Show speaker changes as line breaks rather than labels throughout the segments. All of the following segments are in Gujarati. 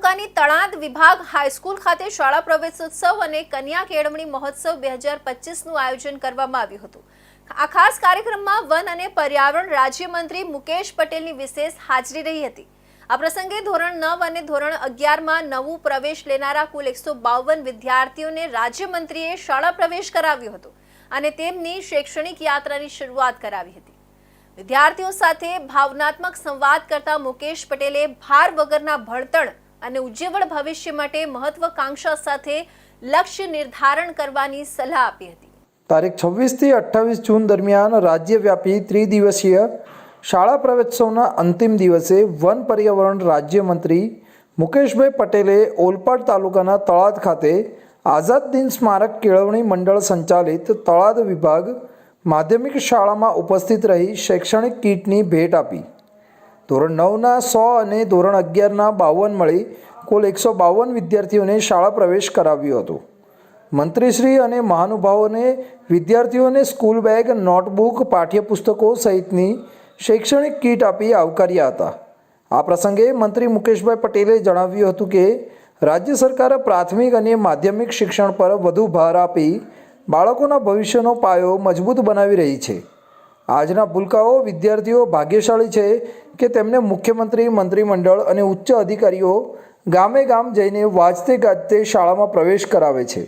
તાલુકાની તળાદ વિભાગ હાઈસ્કૂલ ખાતે શાળા પ્રવેશોત્સવ અને કન્યા કેળવણી મહોત્સવ 2025નું આયોજન કરવામાં આવ્યું હતું। આ ખાસ કાર્યક્રમમાં વન અને પર્યાવરણ રાજ્યમંત્રી મુકેશ પટેલની વિશેષ હાજરી રહી હતી। આ પ્રસંગે ધોરણ 9 અને ધોરણ 11માં નવું પ્રવેશ લેનારા કુલ 152 વિદ્યાર્થીઓને રાજ્યમંત્રીએ શાળા પ્રવેશ કરાવ્યો હતો અને તેમની શૈક્ષણિક યાત્રાની શરૂઆત કરાવી હતી। વિદ્યાર્થીઓ સાથે ભાવનાત્મક સંવાદ કરતા મુકેશ પટેલે ભાર વગરના ભણતર અને ઉજ્જવળ ભવિષ્ય માટે મહત્વાકાંક્ષા સાથે લક્ષ્ય નિર્ધારણ કરવાની સલાહ આપી હતી।
તારીખ 26 થી 28 જૂન દરમિયાન રાજ્યવ્યાપી ત્રિદિવસીય શાળા પ્રવેશોત્સવના અંતિમ દિવસે વન પર્યાવરણ રાજ્યમંત્રી મુકેશભાઈ પટેલે ઓલપાડ તાલુકાના તળાદ ખાતે આઝાદ દિન સ્મારક કેળવણી મંડળ સંચાલિત તળાદ વિભાગ માધ્યમિક શાળામાં ઉપસ્થિત રહી શૈક્ષણિક કીટની ભેટ આપી। ધોરણ 9ના 100 અને ધોરણ 11ના 52 મળી કુલ 152 વિદ્યાર્થીઓને શાળા પ્રવેશ કરાવ્યો હતો। મંત્રીશ્રી અને મહાનુભાવોને વિદ્યાર્થીઓને સ્કૂલ બેગ, નોટબુક, પાઠ્યપુસ્તકો સહિતની શૈક્ષણિક કીટ આપી આવકાર્યા હતા। આ પ્રસંગે મંત્રી મુકેશભાઈ પટેલે જણાવ્યું હતું કે રાજ્ય સરકાર પ્રાથમિક અને માધ્યમિક શિક્ષણ પર વધુ ભાર આપી બાળકોના ભવિષ્યનો પાયો મજબૂત બનાવી રહી છે। આજના ભૂલકાઓ વિદ્યાર્થીઓ ભાગ્યશાળી છે કે તેમને મુખ્યમંત્રી, મંત્રીમંડળ અને ઉચ્ચ અધિકારીઓ ગામે ગામ જઈને વાજતે ગાજતે શાળામાં પ્રવેશ કરાવે છે।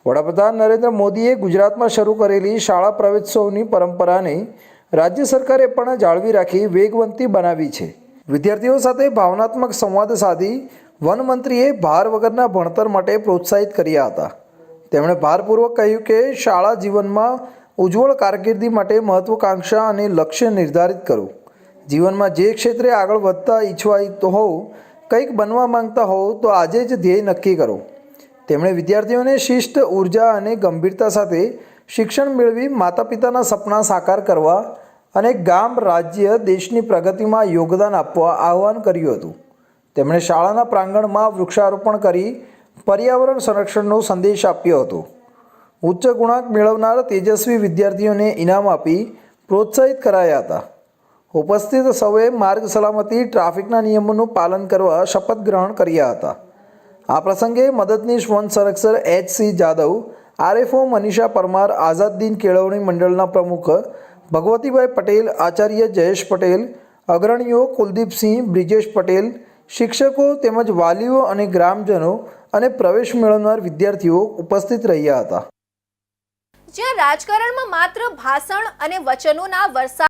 વડાપ્રધાન નરેન્દ્ર મોદીએ ગુજરાતમાં શરૂ કરેલી શાળા પ્રવેશોત્સવની પરંપરાને રાજ્ય સરકારે પણ જાળવી રાખી વેગવંતી બનાવી છે। વિદ્યાર્થીઓ સાથે ભાવનાત્મક સંવાદ સાધી વનમંત્રીએ ભાર વગરના ભણતર માટે પ્રોત્સાહિત કર્યા હતા। તેમણે ભારપૂર્વક કહ્યું કે શાળા જીવનમાં ઉજ્જવળ કારકિર્દી માટે મહત્વાકાંક્ષા અને લક્ષ્ય નિર્ધારિત કરો। જીવનમાં જે ક્ષેત્રે આગળ વધતા ઈચ્છવા હોવ, કંઈક બનવા માંગતા હોવ તો આજે જ ધ્યેય નક્કી કરો। તેમણે વિદ્યાર્થીઓને શિસ્ત, ઉર્જા અને ગંભીરતા સાથે શિક્ષણ મેળવી માતા પિતાના સપના સાકાર કરવા અને ગામ, રાજ્ય, દેશની પ્રગતિમાં યોગદાન આપવા આહ્વાન કર્યું હતું। તેમણે શાળાના પ્રાંગણમાં વૃક્ષારોપણ કરી પર્યાવરણ સંરક્ષણનો સંદેશ આપ્યો હતો। ઉચ્ચ ગુણાંક મેળવનાર તેજસ્વી વિદ્યાર્થીઓને ઇનામ આપી પ્રોત્સાહિત કરાયા હતા। ઉપસ્થિત સૌએ માર્ગ સલામતી, ટ્રાફિકના નિયમોનું પાલન કરવા શપથ ગ્રહણ કર્યા હતા। આ પ્રસંગે મદદનીશ વન સંરક્ષક H.C. જાદવ, RFO મનીષા પરમાર, આઝાદ દિન કેળવણી મંડળના પ્રમુખ ભગવતીભાઈ પટેલ, આચાર્ય જયેશ પટેલ, અગ્રણીઓ કુલદીપસિંહ, બ્રિજેશ પટેલ, શિક્ષકો તેમજ વાલીઓ અને ગ્રામજનો અને પ્રવેશ મેળવનાર વિદ્યાર્થીઓ ઉપસ્થિત રહ્યા હતા।
જ્યાં રાજકારણમાં માત્ર ભાષણ અને વચનોના વરસાદ